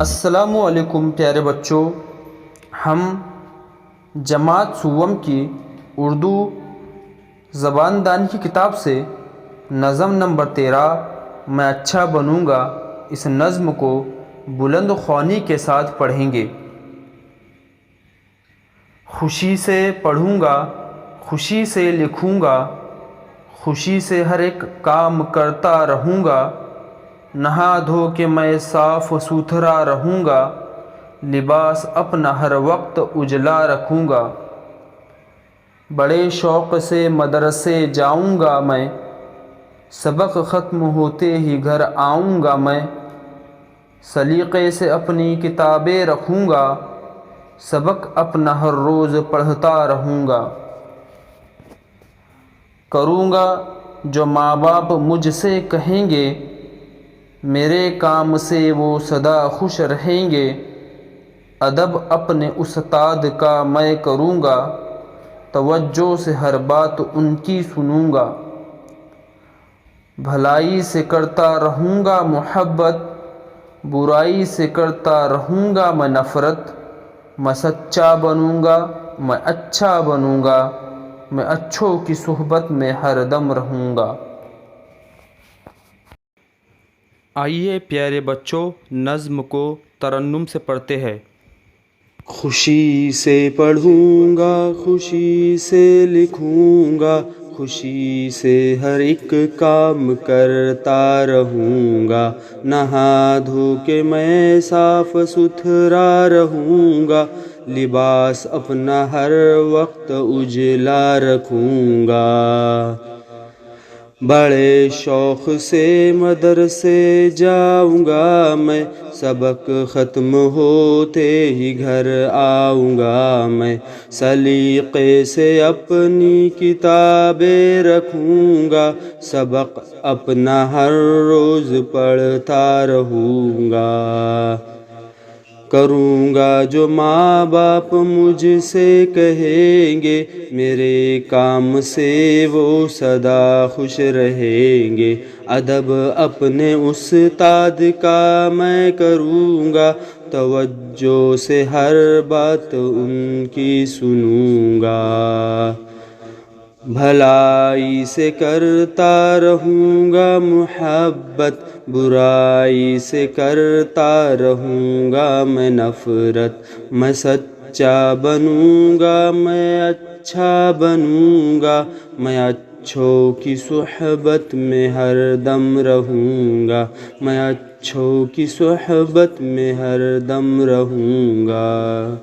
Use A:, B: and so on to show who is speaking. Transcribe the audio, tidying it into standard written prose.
A: السلام علیکم پیارے بچوں، ہم جماعت سوم کی اردو زبان دان کی کتاب سے نظم نمبر 13 میں اچھا بنوں گا اس نظم کو بلند خوانی کے ساتھ پڑھیں گے۔ خوشی سے پڑھوں گا، خوشی سے لکھوں گا، خوشی سے ہر ایک کام کرتا رہوں گا، نہا دھو کے میں صاف ستھرا رہوں گا، لباس اپنا ہر وقت اجلا رکھوں گا، بڑے شوق سے مدرسے جاؤں گا میں، سبق ختم ہوتے ہی گھر آؤں گا میں، سلیقے سے اپنی کتابیں رکھوں گا، سبق اپنا ہر روز پڑھتا رہوں گا، کروں گا جو ماں باپ مجھ سے کہیں گے، میرے کام سے وہ سدا خوش رہیں گے، ادب اپنے استاد کا میں کروں گا، توجہ سے ہر بات ان کی سنوں گا، بھلائی سے کرتا رہوں گا محبت، برائی سے کرتا رہوں گا میں نفرت، میں سچا بنوں گا، میں اچھا بنوں گا، میں اچھوں کی صحبت میں ہر دم رہوں گا۔ آئیے پیارے بچوں نظم کو ترنم سے پڑھتے ہیں۔
B: خوشی سے پڑھوں گا، خوشی سے لکھوں گا، خوشی سے ہر ایک کام کرتا رہوں گا، نہا دھو کے میں صاف ستھرا رہوں گا، لباس اپنا ہر وقت اجلا رکھوں گا، بڑے شوق سے مدرسے جاؤں گا میں، سبق ختم ہوتے ہی گھر آؤں گا میں، سلیقے سے اپنی کتابیں رکھوں گا، سبق اپنا ہر روز پڑھتا رہوں گا، کروں گا جو ماں باپ مجھ سے کہیں گے، میرے کام سے وہ سدا خوش رہیں گے، ادب اپنے استاد کا میں کروں گا، توجہ سے ہر بات ان کی سنوں گا، بھلائی سے کرتا رہوں گا محبت، برائی سے کرتا رہوں گا میں نفرت، میں سچا بنوں گا، میں اچھا بنوں گا، میں اچھوں کی صحبت میں ہر دم رہوں گا، میں اچھوں کی صحبت میں ہر دم رہوں گا۔